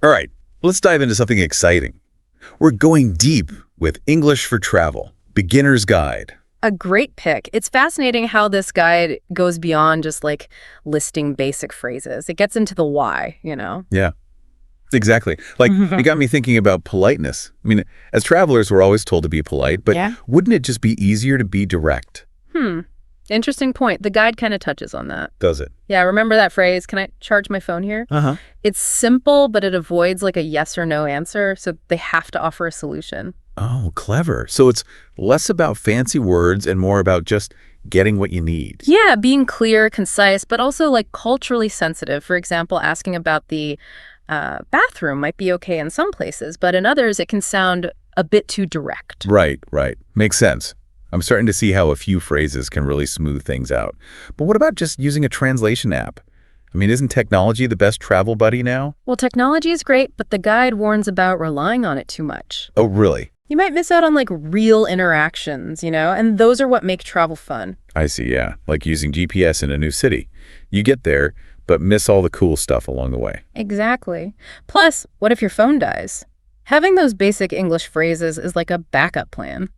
All right, let's dive into something exciting. We're going deep with English for Travel, Beginner's Guide. A great pick. It's fascinating how this guide goes beyond just like listing basic phrases. It gets into the why, you know? Yeah, exactly. Like, it got me thinking about politeness. I mean, as travelers, we're always told to be polite, but Yeah. wouldn't it just be easier to be direct? Interesting point. The guide kind of touches on that. Does it? Yeah, remember that phrase, can I charge my phone here? Uh-huh. It's simple, but it avoids like a yes or no answer, so they have to offer a solution. Oh, clever. So it's less about fancy words and more about just getting what you need. Yeah, being clear, concise, but also like culturally sensitive. For example, asking about the bathroom might be okay in some places, but in others it can sound a bit too direct. Right. Makes sense. I'm starting to see how a few phrases can really smooth things out. But what about just using a translation app? I mean, isn't technology the best travel buddy now? Well, technology is great, but the guide warns about relying on it too much. Oh, really? You might miss out on like real interactions, you know, and those are what make travel fun. I see, yeah. Like using GPS in a new city. You get there, but miss all the cool stuff along the way. Exactly. Plus, what if your phone dies? Having those basic English phrases is like a backup plan.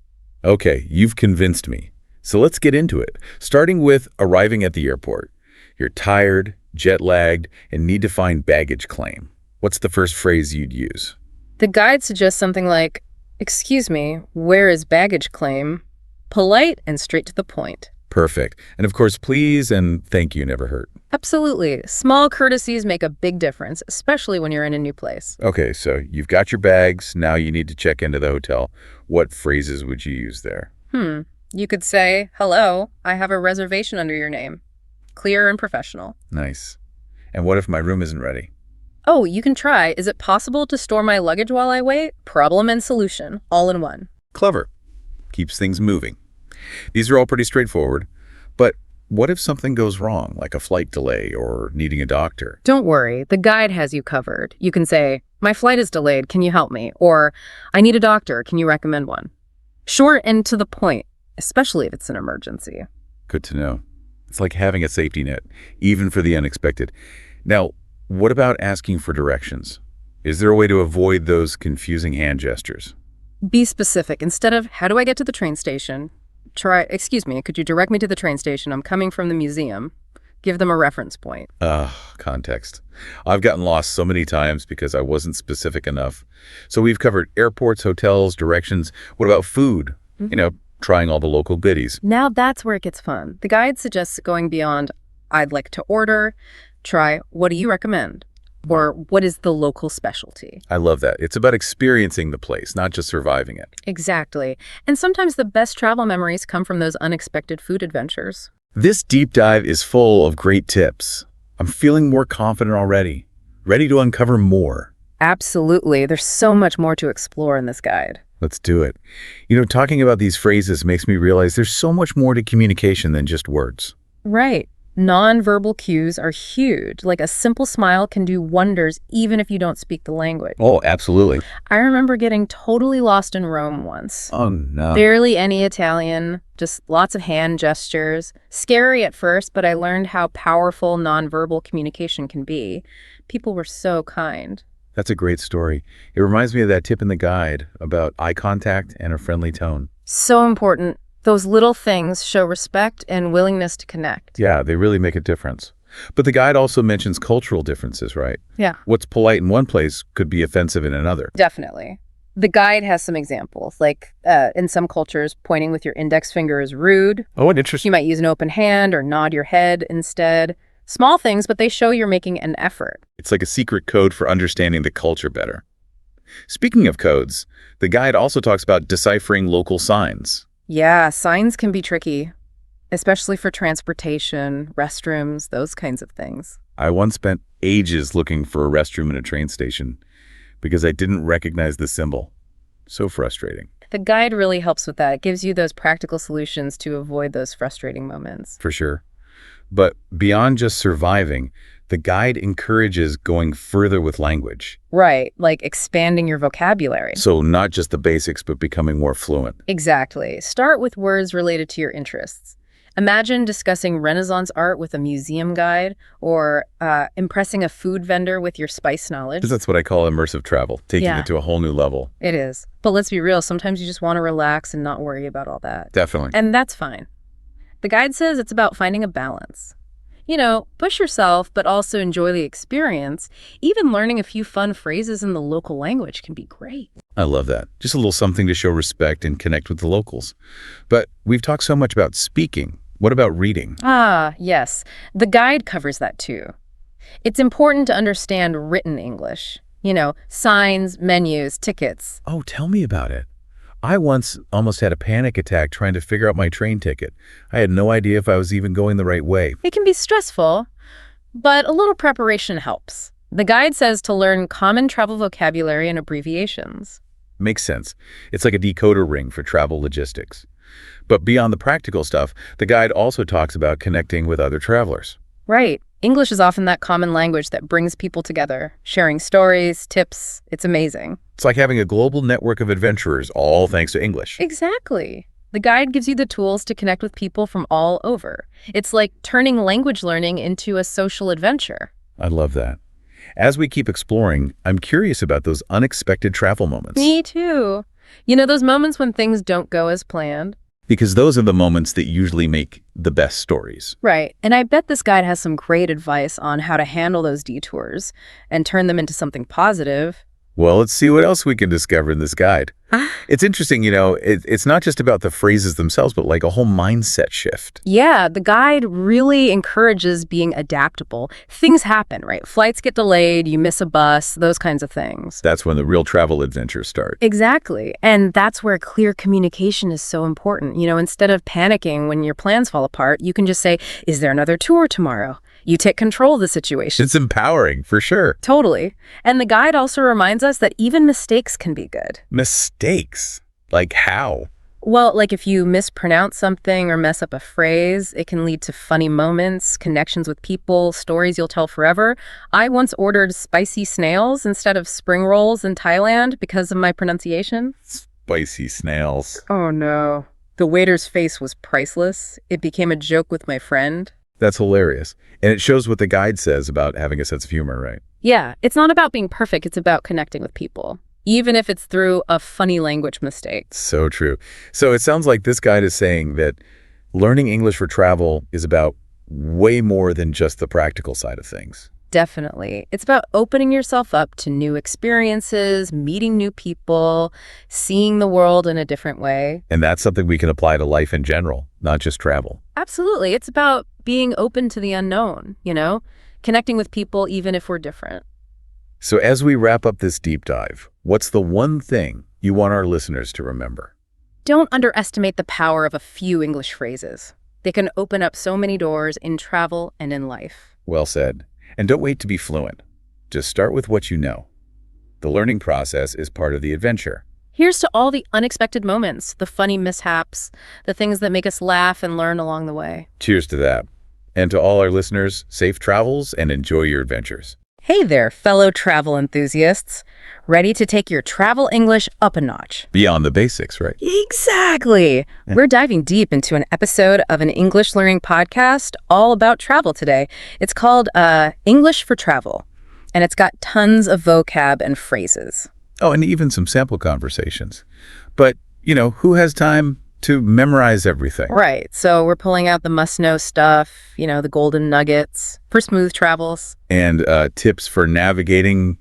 Okay, you've convinced me. So let's get into it. Starting with arriving at the airport. You're tired, jet-lagged, and need to find baggage claim. What's the first phrase you'd use? The guide suggests something like, "Excuse me, where is baggage claim?" Polite and straight to the point. Perfect. And of course, please and thank you never hurt. Absolutely. Small courtesies make a big difference, especially when you're in a new place. Okay, so you've got your bags. Now you need to check into the hotel. What phrases would you use there? You could say, "Hello, I have a reservation under your name." Clear and professional. Nice. And what if my room isn't ready? Oh, you can try. "Is it possible to store my luggage while I wait?" Problem and solution, all in one. Clever. Keeps things moving. These are all pretty straightforward. But what if something goes wrong, like a flight delay or needing a doctor? Don't worry, the guide has you covered. You can say, "My flight is delayed, can you help me?" Or, "I need a doctor, can you recommend one?" Short and to the point, especially if it's an emergency. Good to know. It's like having a safety net, even for the unexpected. Now, what about asking for directions? Is there a way to avoid those confusing hand gestures? Be specific. Instead of, "How do I get to the train station?" Try, "Excuse me, could you direct me to the train station? I'm coming from the museum." Give them a reference point. Context. I've gotten lost so many times because I wasn't specific enough. So we've covered airports, hotels, directions. What about food? Trying all the local goodies. Now that's where it gets fun. The guide suggests going beyond, "I'd like to order." Try, "What do you recommend?" Or, "What is the local specialty?" I love that. It's about experiencing the place, not just surviving it. Exactly. And sometimes the best travel memories come from those unexpected food adventures. This deep dive is full of great tips. I'm feeling more confident already, ready to uncover more. Absolutely. There's so much more to explore in this guide. Let's do it. Talking about these phrases makes me realize there's so much more to communication than just words. Right. Nonverbal cues are huge. Like a simple smile can do wonders even if you don't speak the language. Oh, absolutely. I remember getting totally lost in Rome once. Oh, no. Barely any Italian, just lots of hand gestures. Scary at first, but I learned how powerful nonverbal communication can be. People were so kind. That's a great story. It reminds me of that tip in the guide about eye contact and a friendly tone. So important. Those little things show respect and willingness to connect. Yeah, they really make a difference. But the guide also mentions cultural differences, right? Yeah. What's polite in one place could be offensive in another. Definitely. The guide has some examples, like in some cultures, pointing with your index finger is rude. Oh, and interesting. You might use an open hand or nod your head instead. Small things, but they show you're making an effort. It's like a secret code for understanding the culture better. Speaking of codes, the guide also talks about deciphering local signs. Yeah, signs can be tricky, especially for transportation, restrooms, those kinds of things. I once spent ages looking for a restroom in a train station because I didn't recognize the symbol. So frustrating. The guide really helps with that. It gives you those practical solutions to avoid those frustrating moments. For sure. But beyond just surviving, the guide encourages going further with language. Right, like expanding your vocabulary. So not just the basics, but becoming more fluent. Exactly. Start with words related to your interests. Imagine discussing Renaissance art with a museum guide or impressing a food vendor with your spice knowledge. That's what I call immersive travel, taking Yeah. it to a whole new level. It is. But let's be real, sometimes you just want to relax and not worry about all that. Definitely. And that's fine. The guide says it's about finding a balance. You know, push yourself, but also enjoy the experience. Even learning a few fun phrases in the local language can be great. I love that. Just a little something to show respect and connect with the locals. But we've talked so much about speaking. What about reading? Ah, yes. The guide covers that too. It's important to understand written English. You know, signs, menus, tickets. Oh, tell me about it. I once almost had a panic attack trying to figure out my train ticket. I had no idea if I was even going the right way. It can be stressful, but a little preparation helps. The guide says to learn common travel vocabulary and abbreviations. Makes sense. It's like a decoder ring for travel logistics. But beyond the practical stuff, the guide also talks about connecting with other travelers. Right. English is often that common language that brings people together, sharing stories, tips. It's amazing. It's like having a global network of adventurers, all thanks to English. Exactly. The guide gives you the tools to connect with people from all over. It's like turning language learning into a social adventure. I love that. As we keep exploring, I'm curious about those unexpected travel moments. Me too. You know, those moments when things don't go as planned? Because those are the moments that usually make the best stories. Right. And I bet this guide has some great advice on how to handle those detours and turn them into something positive. Well, let's see what else we can discover in this guide. It's interesting, you know, it's not just about the phrases themselves, but like a whole mindset shift. Yeah, the guide really encourages being adaptable. Things happen, right? Flights get delayed, you miss a bus, those kinds of things. That's when the real travel adventures start. Exactly. And that's where clear communication is so important. You know, instead of panicking when your plans fall apart, you can just say, is there another tour tomorrow? You take control of the situation. It's empowering, for sure. Totally. And the guide also reminds us that even mistakes can be good. Mistakes? Like how? Well, like if you mispronounce something or mess up a phrase, it can lead to funny moments, connections with people, stories you'll tell forever. I once ordered spicy snails instead of spring rolls in Thailand because of my pronunciation. Spicy snails. Oh no. The waiter's face was priceless. It became a joke with my friend. That's hilarious. And it shows what the guide says about having a sense of humor, right? Yeah, it's not about being perfect, it's about connecting with people, even if it's through a funny language mistake. So true. So it sounds like this guide is saying that learning English for travel is about way more than just the practical side of things. Definitely. It's about opening yourself up to new experiences, meeting new people, seeing the world in a different way. And that's something we can apply to life in general, not just travel. Absolutely. It's about being open to the unknown, you know, connecting with people even if we're different. So as we wrap up this deep dive, what's the one thing you want our listeners to remember? Don't underestimate the power of a few English phrases. They can open up so many doors in travel and in life. Well said. And don't wait to be fluent. Just start with what you know. The learning process is part of the adventure. Here's to all the unexpected moments, the funny mishaps, the things that make us laugh and learn along the way. Cheers to that. And to all our listeners, safe travels and enjoy your adventures. Hey there, fellow travel enthusiasts. Ready to take your travel English up a notch? Beyond the basics, right? Exactly. We're diving deep into an episode of an English learning podcast all about travel today. It's called English for Travel, and it's got tons of vocab and phrases. Oh, and even some sample conversations. But, you know, who has time to memorize everything? Right. So we're pulling out the must-know stuff, you know, the golden nuggets for smooth travels. And tips for navigating,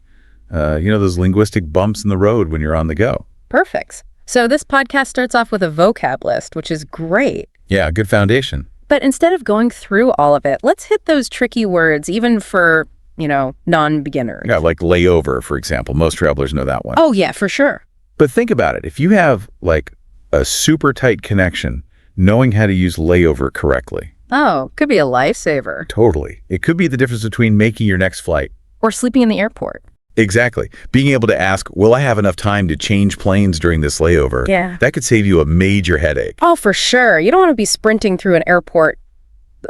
those linguistic bumps in the road when you're on the go. Perfect. So this podcast starts off with a vocab list, which is great. Yeah, good foundation. But instead of going through all of it, let's hit those tricky words, even for, non-beginners. Yeah, like layover, for example. Most travelers know that one. Oh, yeah, for sure. But think about it. If you have, like, a super tight connection, knowing how to use layover correctly. Oh, could be a lifesaver. Totally. It could be the difference between making your next flight. Or sleeping in the airport. Exactly. Being able to ask, will I have enough time to change planes during this layover? Yeah. That could save you a major headache. Oh, for sure. You don't want to be sprinting through an airport,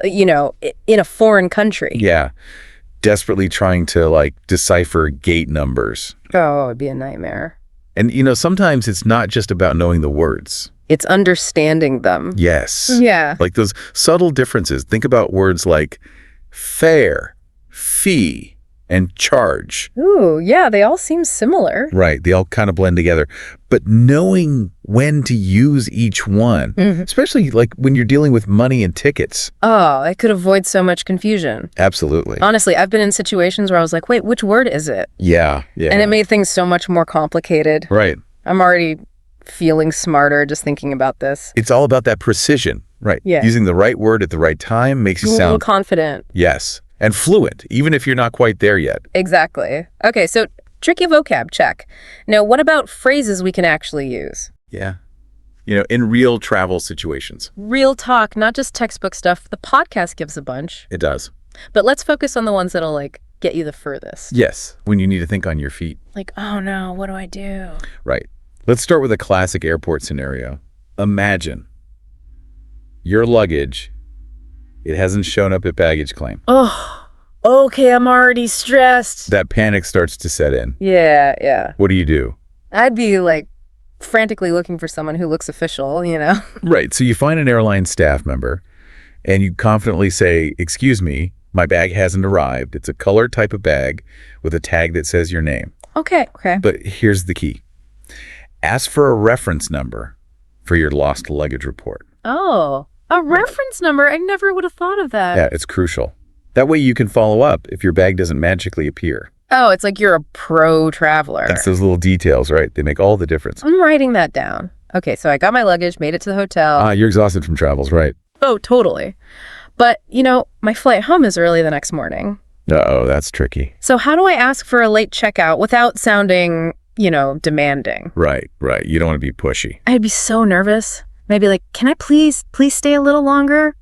in a foreign country. Yeah. Desperately trying to, decipher gate numbers. Oh, it'd be a nightmare. And, sometimes it's not just about knowing the words. It's understanding them. Yes. Yeah. Like those subtle differences. Think about words like fare, fee, and charge. Ooh, yeah, they all seem similar. Right. They all kind of blend together. But knowing when to use each one, especially like when you're dealing with money and tickets. Oh, it could avoid so much confusion. Absolutely. Honestly, I've been in situations where I was like, wait, which word is it? Yeah. Yeah. And it made things so much more complicated. Right. I'm already feeling smarter just thinking about this. It's all about that precision. Right. Yeah. Using the right word at the right time makes you A little sound confident. yes. And fluent, even if you're not quite there yet. Exactly. Okay, so tricky vocab, check. Now, what about phrases we can actually use? Yeah. In real travel situations. Real talk, not just textbook stuff. The podcast gives a bunch. It does. But let's focus on the ones that'll, like, get you the furthest. Yes. When you need to think on your feet. Like, oh no, what do I do? Right. Let's start with a classic airport scenario. Imagine your luggage, it hasn't shown up at baggage claim. Oh, okay, I'm already stressed. That panic starts to set in. Yeah. What do you do? I'd be, like, frantically looking for someone who looks official, Right. So you find an airline staff member and you confidently say, "Excuse me, my bag hasn't arrived. It's a colored type of bag with a tag that says your name." Okay. But here's the key. Ask for a reference number for your lost luggage report. Oh, a reference number? I never would have thought of that. Yeah, it's crucial. That way you can follow up if your bag doesn't magically appear. Oh, it's like you're a pro traveler. That's those little details, right? They make all the difference. I'm writing that down. Okay, so I got my luggage, made it to the hotel. You're exhausted from travels, right? Oh, totally. But, my flight home is early the next morning. Uh-oh, that's tricky. So how do I ask for a late checkout without sounding, demanding? Right. You don't want to be pushy. I'd be so nervous. Maybe like, can I please stay a little longer?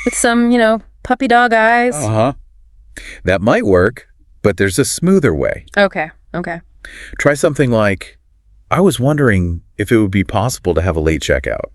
With some, puppy dog eyes. Uh-huh. That might work, but there's a smoother way. Okay. Try something like, "I was wondering if it would be possible to have a late checkout.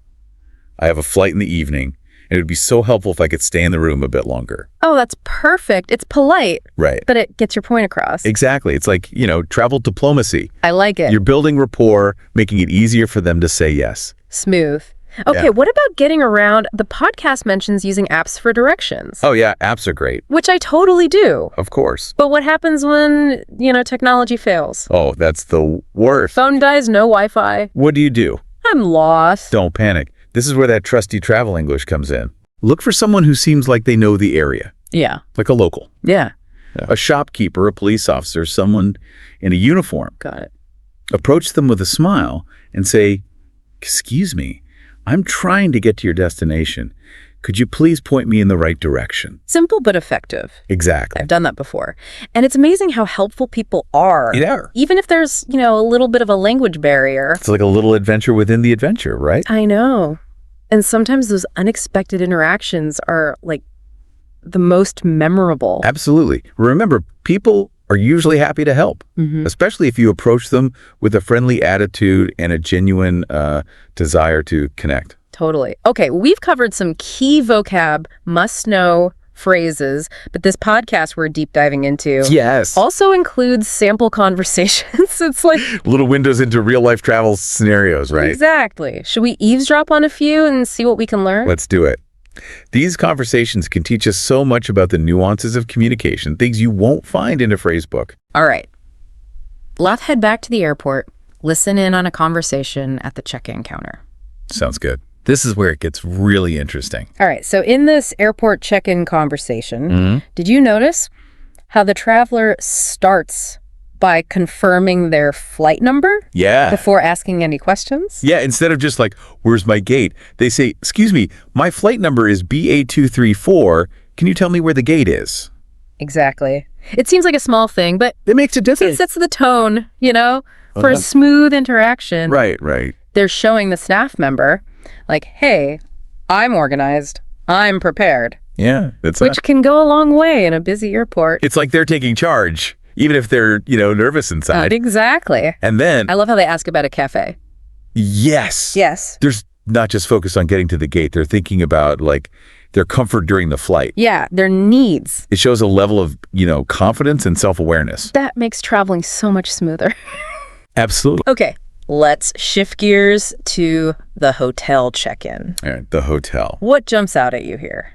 I have a flight in the evening, and it would be so helpful if I could stay in the room a bit longer." Oh, that's perfect. It's polite. Right. But it gets your point across. Exactly. It's like, travel diplomacy. I like it. You're building rapport, making it easier for them to say yes. Smooth. Okay, Yeah. What about getting around? The podcast mentions using apps for directions. Oh, yeah, apps are great. Which I totally do. Of course. But what happens when, technology fails? Oh, that's the worst. Phone dies, no Wi-Fi. What do you do? I'm lost. Don't panic. This is where that trusty travel English comes in. Look for someone who seems like they know the area, Yeah. like a local. Yeah. A shopkeeper, a police officer, someone in a uniform. Got it. Approach them with a smile and say, "Excuse me, I'm trying to get to your destination. Could you please point me in the right direction?" Simple but effective. Exactly. I've done that before. And it's amazing how helpful people are. Yeah. Even if there's, a little bit of a language barrier. It's like a little adventure within the adventure, right? I know. And sometimes those unexpected interactions are like the most memorable. Absolutely. Remember, people are usually happy to help, especially if you approach them with a friendly attitude and a genuine desire to connect. Totally. Okay, we've covered some key vocab, must-know phrases, but this podcast we're deep diving into Yes. also includes sample conversations. It's like... Little windows into real-life travel scenarios, right? Exactly. Should we eavesdrop on a few and see what we can learn? Let's do it. These conversations can teach us so much about the nuances of communication, things you won't find in a phrase book. All right. Let's head back to the airport, listen in on a conversation at the check-in counter. Sounds good. This is where it gets really interesting. All right, so in this airport check-in conversation, did you notice how the traveler starts by confirming their flight number Yeah. before asking any questions? Yeah, instead of just like, "Where's my gate?" They say, "Excuse me, my flight number is BA234. Can you tell me where the gate is?" Exactly. It seems like a small thing, but It makes a it difference. sets the tone, for a smooth interaction. Right. They're showing the staff member, like, hey, I'm organized, I'm prepared, Yeah, that's which can go a long way in a busy airport. It's like they're taking charge, even if they're, nervous inside. Exactly. And then, I love how they ask about a cafe. yes. Yes. There's not just focused on getting to the gate. They're thinking about, like, their comfort during the flight. Yeah, their needs. It shows a level of, confidence and self-awareness. That makes traveling so much smoother. Absolutely. Okay, Let's shift gears to the hotel check-in. All right, the hotel. What jumps out at you here?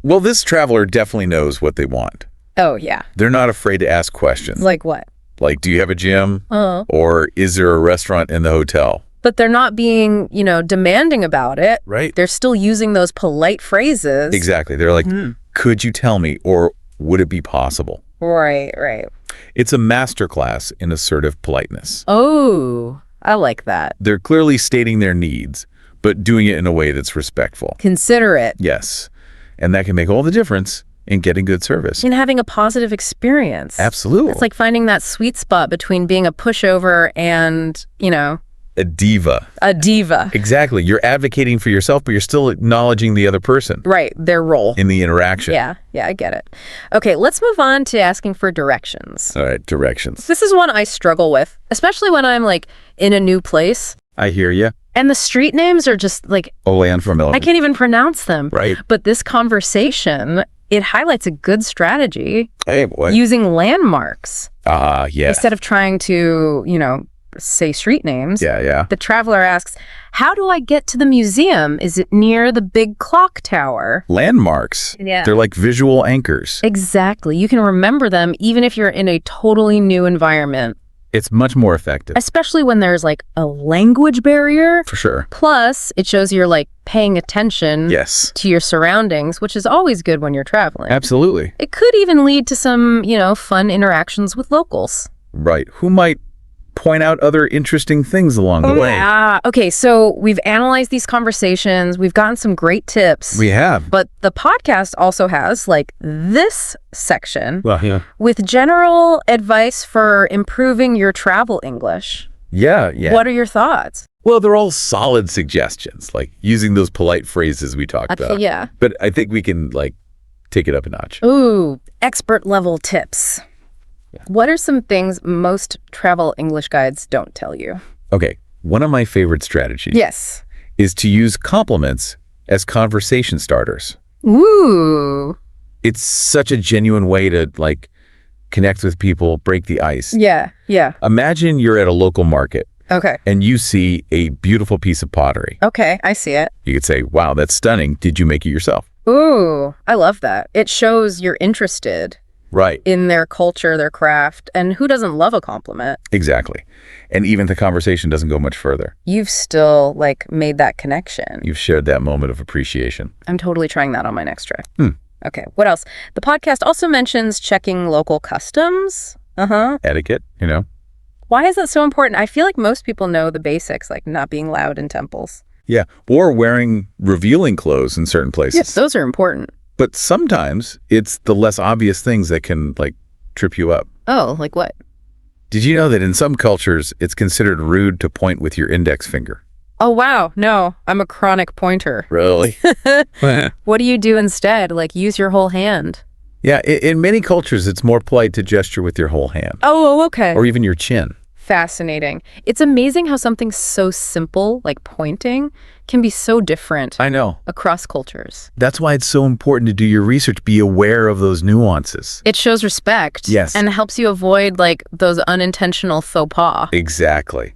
Well, this traveler definitely knows what they want. Oh, yeah. They're not afraid to ask questions. Like what? Like, do you have a gym? Uh-huh. Or is there a restaurant in the hotel? But they're not being, demanding about it. Right. They're still using those polite phrases. Exactly. They're like, could you tell me? Or would it be possible? Right. It's a masterclass in assertive politeness. Oh, I like that. They're clearly stating their needs, but doing it in a way that's respectful. Considerate. Yes. And that can make all the difference in getting good service. In having a positive experience. Absolutely. It's like finding that sweet spot between being a pushover and, A diva. a diva. Exactly. You're advocating for yourself, but you're still acknowledging the other person Right, their role. in the interaction. Yeah, I get it. Okay, let's move on to asking for directions. All right, directions. This is one I struggle with, especially when I'm in a new place I hear you. and the street names are just Ole from I can't even pronounce them. Right. But this conversation, it highlights a good strategy Hey, boy. using landmarks Yeah. instead of trying to, say street names. Yeah. The traveler asks, how do I get to the museum? Is it near the big clock tower? Landmarks. Yeah. They're like visual anchors. Exactly. You can remember them even if you're in a totally new environment, It's much more effective. especially when there's a language barrier. For sure. Plus, it shows you're paying attention Yes. to your surroundings, which is always good when you're traveling. Absolutely. It could even lead to some, fun interactions with locals. Right. Who might point out other interesting things along the way? Okay, so we've analyzed these conversations. We've gotten some great tips. We have. But the podcast also has this section Well, yeah. with general advice for improving your travel English. Yeah. What are your thoughts? Well, they're all solid suggestions, like using those polite phrases we talked about. Yeah. But I think we can take it up a notch. Ooh, expert level tips. What are some things most travel English guides don't tell you? Okay. One of my favorite strategies Yes. is to use compliments as conversation starters. Ooh. It's such a genuine way to connect with people, break the ice. Yeah. Imagine you're at a local market Okay. and you see a beautiful piece of pottery. Okay, I see it. You could say, wow, that's stunning. Did you make it yourself? Ooh, I love that. It shows you're interested Right. in their culture, their craft, and who doesn't love a compliment? Exactly. And even the conversation doesn't go much further. You've still made that connection. You've shared that moment of appreciation. I'm totally trying that on my next trip. Okay, what else? The podcast also mentions checking local customs. Etiquette, Why is that so important? I feel like most people know the basics, like not being loud in temples. Yeah. Or wearing revealing clothes in certain places. Yes, those are important. But sometimes it's the less obvious things that can trip you up. Oh, like what? Did you know that in some cultures, it's considered rude to point with your index finger? Oh, wow. No, I'm a chronic pointer. Really? What do you do instead? Use your whole hand. Yeah. In many cultures, it's more polite to gesture with your whole hand. Oh, okay. Or even your chin. Fascinating. It's amazing how something so simple, like pointing, can be so different I know. across cultures. That's why it's so important to do your research. Be aware of those nuances. It shows respect. Yes. And helps you avoid those unintentional faux pas. Exactly.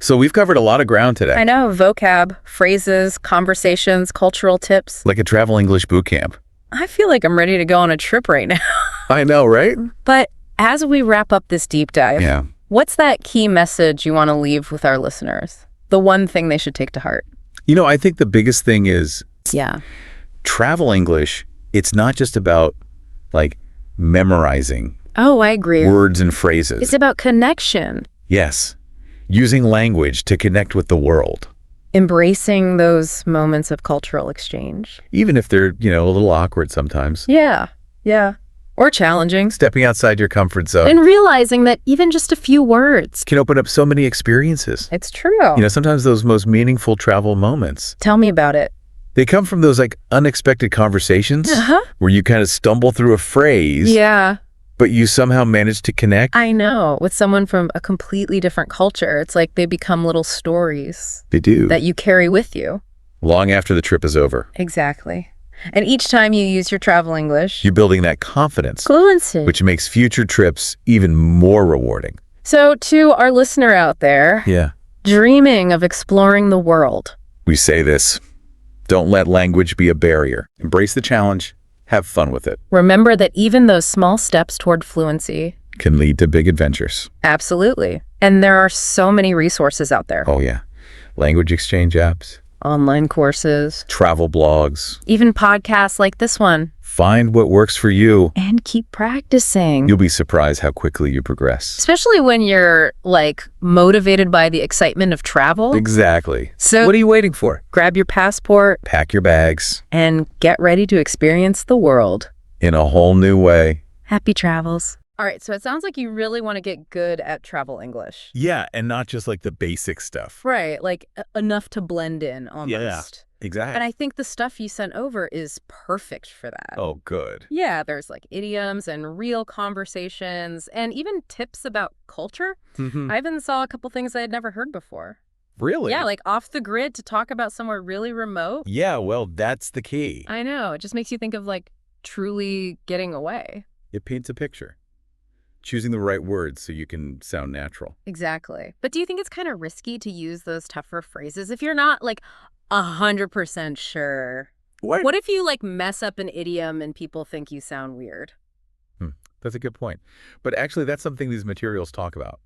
So we've covered a lot of ground today. I know. Vocab, phrases, conversations, cultural tips. Like a travel English boot camp. I feel like I'm ready to go on a trip right now. I know, right? But as we wrap up this deep dive, Yeah. what's that key message you want to leave with our listeners? The one thing they should take to heart? I think the biggest thing is Yeah. travel English. It's not just about memorizing Oh, I agree. words and phrases. It's about connection. Yes. Using language to connect with the world. Embracing those moments of cultural exchange. Even if they're, a little awkward sometimes. Yeah. Or challenging. Stepping outside your comfort zone And realizing that even just a few words. can open up so many experiences. It's true. Sometimes those most meaningful travel moments, Tell me about it. they come from those unexpected conversations where you kind of stumble through a phrase, Yeah, but you somehow manage to connect. I know. With someone from a completely different culture, it's like they become little stories They do. that you carry with you. Long after the trip is over. Exactly. And each time you use your travel English, You're building that confidence, fluency. which makes future trips even more rewarding. So to our listener out there, Yeah. dreaming of exploring the world. We say this. Don't let language be a barrier. Embrace the challenge. Have fun with it. Remember that even those small steps toward fluency. Can lead to big adventures. Absolutely. And there are so many resources out there. Oh, yeah. Language exchange apps. Online courses. Travel blogs. Even podcasts like this one. Find what works for you. And keep practicing. You'll be surprised how quickly you progress. Especially when you're, motivated by the excitement of travel. Exactly. So What are you waiting for? grab your passport Pack your bags. and get ready to experience the world. In a whole new way. Happy travels. All right, so it sounds like you really want to get good at travel English. Yeah, and not just like the basic stuff. Right, enough to blend in almost. Exactly. And I think the stuff you sent over is perfect for that. Oh, good. Yeah, there's idioms and real conversations and even tips about culture. Mm-hmm. I even saw a couple things I had never heard before. Really? Yeah, off the grid to talk about somewhere really remote. Yeah, well, that's the key. I know, it just makes you think of truly getting away. It paints a picture. Choosing the right words so you can sound natural. Exactly. But do you think it's kind of risky to use those tougher phrases if you're not 100% sure? What if you mess up an idiom and people think you sound weird? That's a good point. But actually, that's something these materials talk about.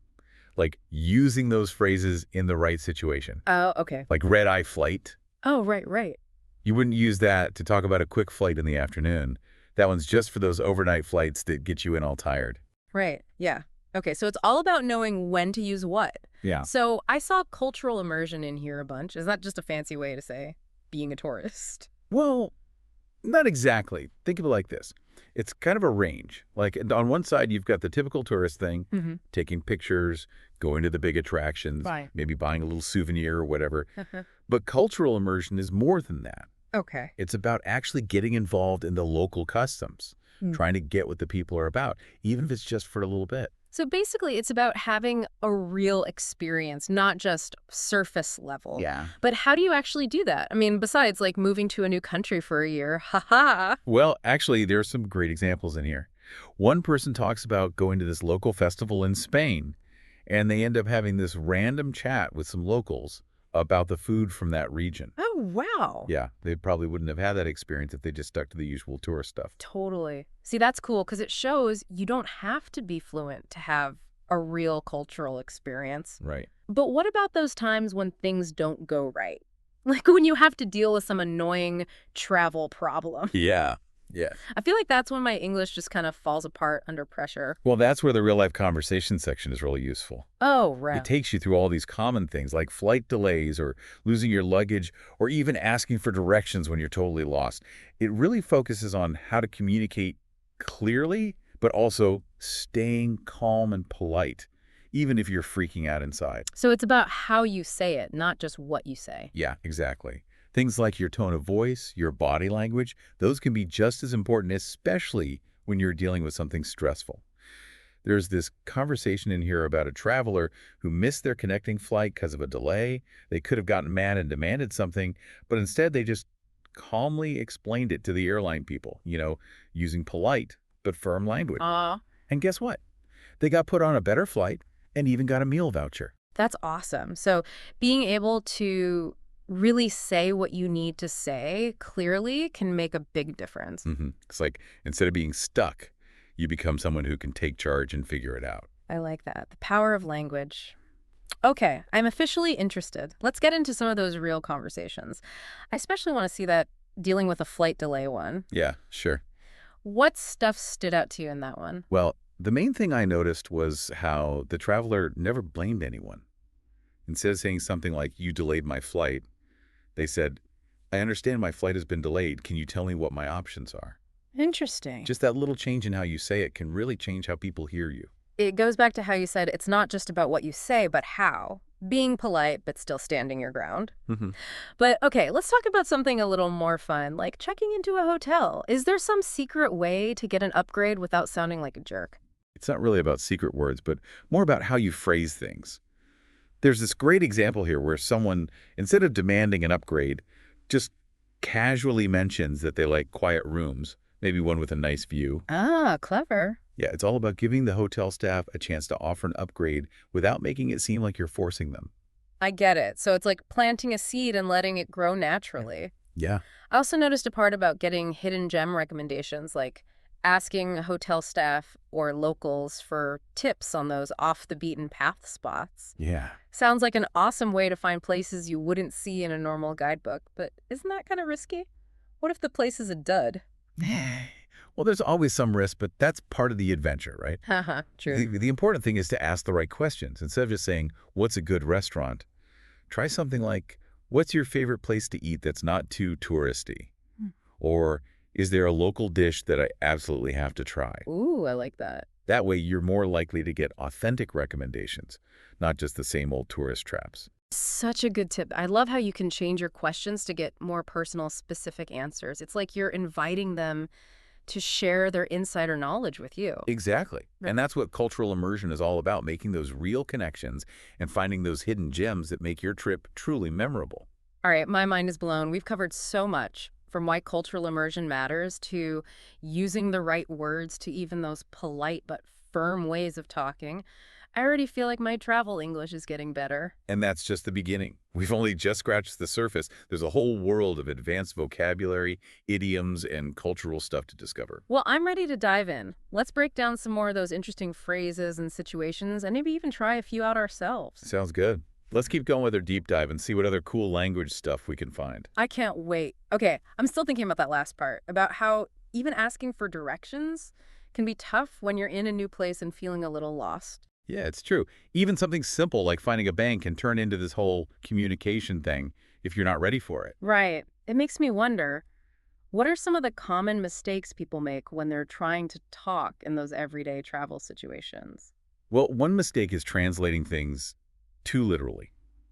Using those phrases in the right situation. Oh, okay. Like red-eye flight. Oh, right. You wouldn't use that to talk about a quick flight in the afternoon. That one's just for those overnight flights that get you in all tired. Right. Yeah. Okay, so it's all about knowing when to use what. Yeah. So I saw cultural immersion in here a bunch. Is that just a fancy way to say being a tourist? Well, not exactly. Think of it like this. It's kind of a range. On one side, you've got the typical tourist thing, taking pictures, going to the big attractions, Right. maybe buying a little souvenir or whatever. But cultural immersion is more than that. Okay. It's about actually getting involved in the local customs, trying to get what the people are about, even if it's just for a little bit. So basically, it's about having a real experience, not just surface level. Yeah. But how do you actually do that? I mean, besides moving to a new country for a year, haha. Well, actually, there are some great examples in here. One person talks about going to this local festival in Spain, and they end up having this random chat with some locals about the food from that region. Oh, wow. Yeah, they probably wouldn't have had that experience if they just stuck to the usual tourist stuff. Totally. See, that's cool because it shows you don't have to be fluent to have a real cultural experience. Right. But what about those times when things don't go right? When you have to deal with some annoying travel problem. Yeah. I feel like that's when my English just kind of falls apart under pressure. Well, that's where the real-life conversation section is really useful. Oh, right. It takes you through all these common things like flight delays or losing your luggage or even asking for directions when you're totally lost. It really focuses on how to communicate clearly, but also staying calm and polite, even if you're freaking out inside. So it's about how you say it, not just what you say. Yeah, exactly. Things like your tone of voice, your body language, those can be just as important, especially when you're dealing with something stressful. There's this conversation in here about a traveler who missed their connecting flight because of a delay. They could have gotten mad and demanded something, but instead they just calmly explained it to the airline people, using polite but firm language. And guess what? They got put on a better flight and even got a meal voucher. That's awesome. So being able to really say what you need to say clearly can make a big difference. It's like instead of being stuck, you become someone who can take charge and figure it out. I like that. The power of language. Okay, I'm officially interested. Let's get into some of those real conversations. I especially want to see that dealing with a flight delay one. Yeah, sure. What stuff stood out to you in that one? Well, the main thing I noticed was how the traveler never blamed anyone. Instead of saying something like, "You delayed my flight," they said, "I understand my flight has been delayed. Can you tell me what my options are?" Interesting. Just that little change in how you say it can really change how people hear you. It goes back to how you said it's not just about what you say, but how. Being polite, but still standing your ground. But okay, let's talk about something a little more fun, like checking into a hotel. Is there some secret way to get an upgrade without sounding like a jerk? It's not really about secret words, but more about how you phrase things. There's this great example here where someone, instead of demanding an upgrade, just casually mentions that they like quiet rooms, maybe one with a nice view. Ah, clever. Yeah, it's all about giving the hotel staff a chance to offer an upgrade without making it seem like you're forcing them. I get it. So it's like planting a seed and letting it grow naturally. Yeah. I also noticed a part about getting hidden gem recommendations, like asking hotel staff or locals for tips on those off-the-beaten-path spots. Yeah. Sounds like an awesome way to find places you wouldn't see in a normal guidebook, but isn't that kind of risky? What if the place is a dud? Well, there's always some risk, but that's part of the adventure, right? Haha, true. The important thing is to ask the right questions. Instead of just saying, what's a good restaurant? Try something like, what's your favorite place to eat that's not too touristy? Or, is there a local dish that I absolutely have to try? Ooh, I like that. That way, you're more likely to get authentic recommendations, not just the same old tourist traps. Such a good tip. I love how you can change your questions to get more personal, specific answers. It's like you're inviting them to share their insider knowledge with you. Exactly. Right. And that's what cultural immersion is all about, making those real connections and finding those hidden gems that make your trip truly memorable. All right, my mind is blown. We've covered so much, from why cultural immersion matters to using the right words to even those polite but firm ways of talking. I already feel like my travel English is getting better. And that's just the beginning. We've only just scratched the surface. There's a whole world of advanced vocabulary, idioms, and cultural stuff to discover. Well, I'm ready to dive in. Let's break down some more of those interesting phrases and situations and maybe even try a few out ourselves. Sounds good. Let's keep going with our deep dive and see what other cool language stuff we can find. I can't wait. Okay, I'm still thinking about that last part, about how even asking for directions can be tough when you're in a new place and feeling a little lost. Yeah, it's true. Even something simple like finding a bank can turn into this whole communication thing if you're not ready for it. Right. It makes me wonder, what are some of the common mistakes people make when they're trying to talk in those everyday travel situations? Well, one mistake is translating things too literally,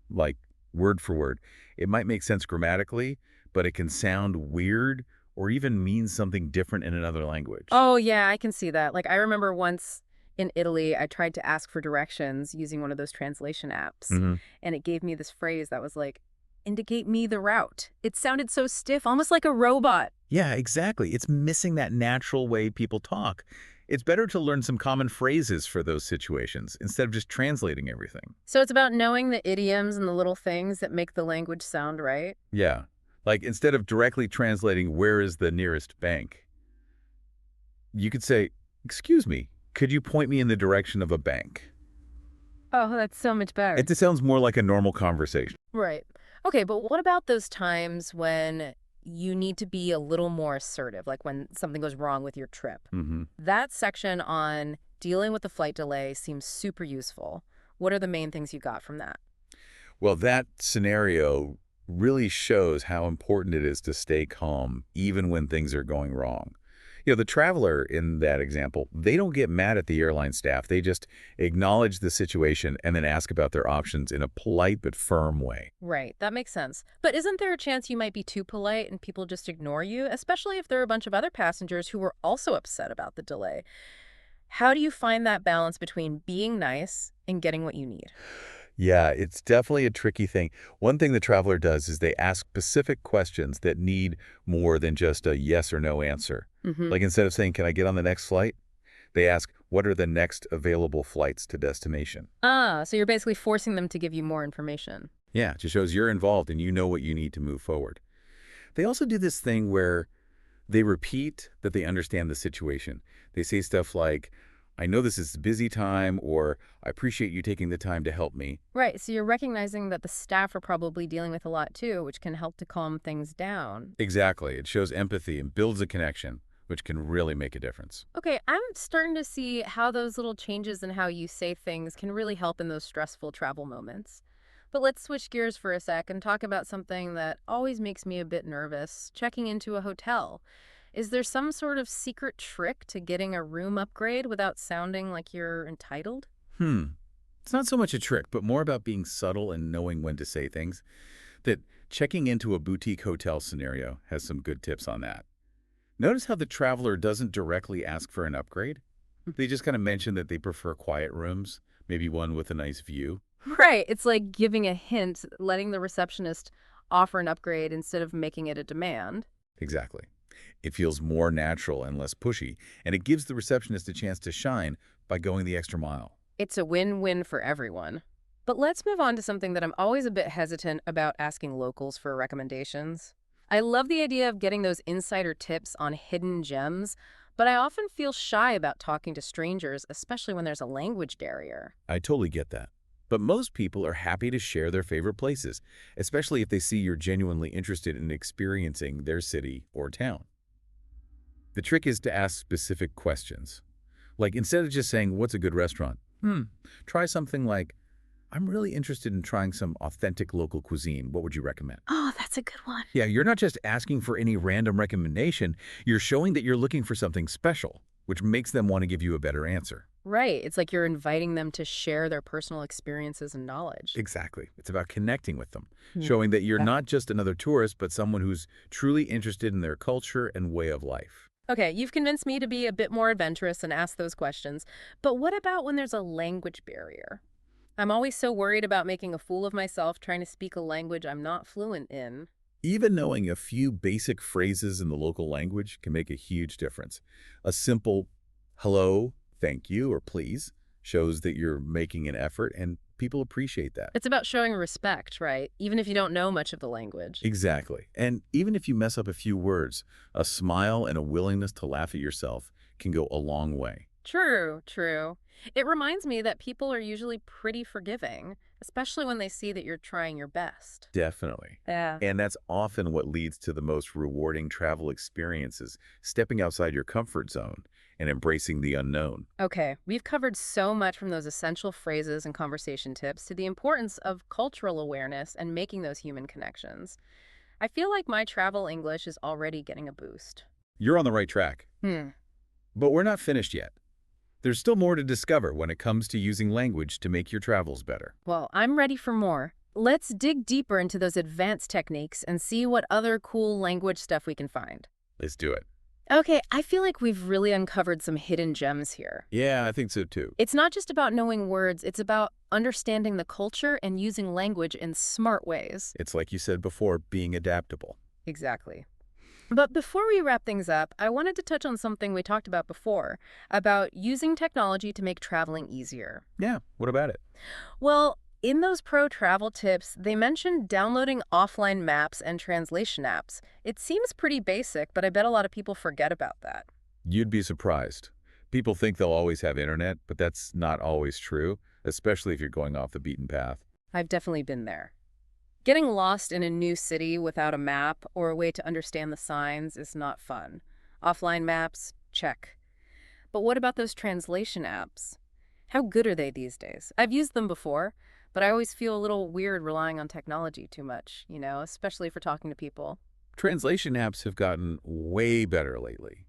like word for word. It might make sense grammatically, but it can sound weird or even mean something different in another language. Oh, yeah, I can see that. Like, I remember once in Italy, I tried to ask for directions using one of those translation apps, and it gave me this phrase that was like, indicate me the route. It sounded so stiff, almost like a robot. Yeah, exactly. It's missing that natural way people talk. It's better to learn some common phrases for those situations instead of just translating everything. So it's about knowing the idioms and the little things that make the language sound right. Yeah. Like instead of directly translating where is the nearest bank, you could say, excuse me, could you point me in the direction of a bank? Oh, that's so much better. It just sounds more like a normal conversation. Right. Okay, but what about those times when you need to be a little more assertive, like when something goes wrong with your trip? That section on dealing with the flight delay seems super useful. What are the main things you got from that? Well, that scenario really shows how important it is to stay calm even when things are going wrong. You know, the traveler in that example, they don't get mad at the airline staff. They just acknowledge the situation and then ask about their options in a polite but firm way. Right, that makes sense. But isn't there a chance you might be too polite and people just ignore you, especially if there are a bunch of other passengers who were also upset about the delay? How do you find that balance between being nice and getting what you need? Yeah, it's definitely a tricky thing. One thing the traveler does is they ask specific questions that need more than just a yes or no answer. Like instead of saying, can I get on the next flight? They ask, what are the next available flights to destination? Ah, so you're basically forcing them to give you more information. Yeah, it just shows you're involved and you know what you need to move forward. They also do this thing where they repeat that they understand the situation. They say stuff like, I know this is busy time, or I appreciate you taking the time to help me. Right, so you're recognizing that the staff are probably dealing with a lot too, which can help to calm things down. Exactly. It shows empathy and builds a connection, which can really make a difference. Okay, I'm starting to see how those little changes in how you say things can really help in those stressful travel moments. But let's switch gears for a sec and talk about something that always makes me a bit nervous, checking into a hotel. Is there some sort of secret trick to getting a room upgrade without sounding like you're entitled? It's not so much a trick, but more about being subtle and knowing when to say things. That checking into a boutique hotel scenario has some good tips on that. Notice how the traveler doesn't directly ask for an upgrade. They just kind of mention that they prefer quiet rooms, maybe one with a nice view. Right, it's like giving a hint, letting the receptionist offer an upgrade instead of making it a demand. Exactly. It feels more natural and less pushy, and it gives the receptionist a chance to shine by going the extra mile. It's a win-win for everyone. But let's move on to something that I'm always a bit hesitant about asking locals for recommendations. I love the idea of getting those insider tips on hidden gems, but I often feel shy about talking to strangers, especially when there's a language barrier. I totally get that. But most people are happy to share their favorite places, especially if they see you're genuinely interested in experiencing their city or town. The trick is to ask specific questions. Like, instead of just saying, "What's a good restaurant?" Try something like, "I'm really interested in trying some authentic local cuisine. What would you recommend?" Oh, that's a good one. Yeah, you're not just asking for any random recommendation. You're showing that you're looking for something special, which makes them want to give you a better answer. Right. It's like you're inviting them to share their personal experiences and knowledge. Exactly. It's about connecting with them, showing that you're not just another tourist, but someone who's truly interested in their culture and way of life. Okay, you've convinced me to be a bit more adventurous and ask those questions. But what about when there's a language barrier? I'm always so worried about making a fool of myself trying to speak a language I'm not fluent in. Even knowing a few basic phrases in the local language can make a huge difference. A simple hello, thank you, or please shows that you're making an effort, and people appreciate that. It's about showing respect, right? Even if you don't know much of the language. Exactly. And even if you mess up a few words, a smile and a willingness to laugh at yourself can go a long way. True, true. It reminds me that people are usually pretty forgiving, especially when they see that you're trying your best. Definitely. Yeah. And that's often what leads to the most rewarding travel experiences, stepping outside your comfort zone and embracing the unknown. Okay, we've covered so much from those essential phrases and conversation tips to the importance of cultural awareness and making those human connections. I feel like my travel English is already getting a boost. You're on the right track. But we're not finished yet. There's still more to discover when it comes to using language to make your travels better. Well, I'm ready for more. Let's dig deeper into those advanced techniques and see what other cool language stuff we can find. Let's do it. Okay, I feel like we've really uncovered some hidden gems here. Yeah, I think so too. It's not just about knowing words, it's about understanding the culture and using language in smart ways. It's like you said before, being adaptable. Exactly. But before we wrap things up, I wanted to touch on something we talked about before, about using technology to make traveling easier. Yeah, what about it? Well, in those pro travel tips, they mentioned downloading offline maps and translation apps. It seems pretty basic, but I bet a lot of people forget about that. You'd be surprised. People think they'll always have internet, but that's not always true, especially if you're going off the beaten path. I've definitely been there. Getting lost in a new city without a map or a way to understand the signs is not fun. Offline maps, check. But what about those translation apps? How good are they these days? I've used them before, but I always feel a little weird relying on technology too much, especially for talking to people. Translation apps have gotten way better lately.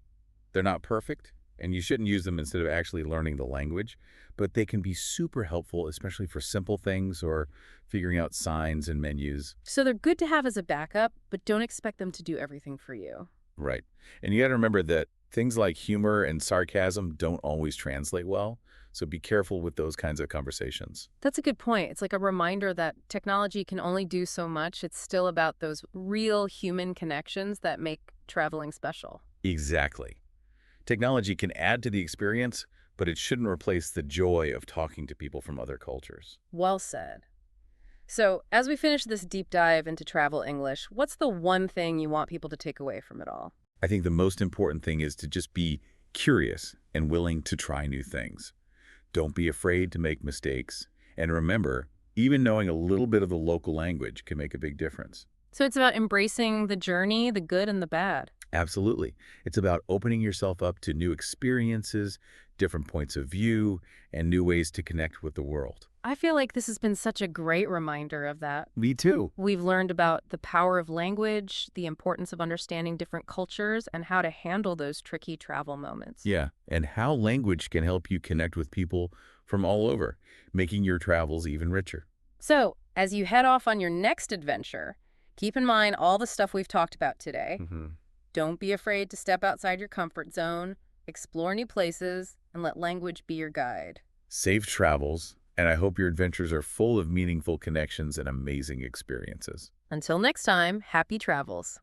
They're not perfect, and you shouldn't use them instead of actually learning the language, but they can be super helpful, especially for simple things or figuring out signs and menus. So they're good to have as a backup, but don't expect them to do everything for you. Right. And you got to remember that things like humor and sarcasm don't always translate well, so be careful with those kinds of conversations. That's a good point. It's like a reminder that technology can only do so much. It's still about those real human connections that make traveling special. Exactly. Technology can add to the experience, but it shouldn't replace the joy of talking to people from other cultures. Well said. So, as we finish this deep dive into travel English, what's the one thing you want people to take away from it all? I think the most important thing is to just be curious and willing to try new things. Don't be afraid to make mistakes. And remember, even knowing a little bit of the local language can make a big difference. So it's about embracing the journey, the good and the bad. Absolutely. It's about opening yourself up to new experiences, different points of view, and new ways to connect with the world. I feel like this has been such a great reminder of that. Me too. We've learned about the power of language, the importance of understanding different cultures, and how to handle those tricky travel moments. Yeah, and how language can help you connect with people from all over, making your travels even richer. So, as you head off on your next adventure, keep in mind all the stuff we've talked about today. Don't be afraid to step outside your comfort zone, explore new places, and let language be your guide. Safe travels, and I hope your adventures are full of meaningful connections and amazing experiences. Until next time, happy travels.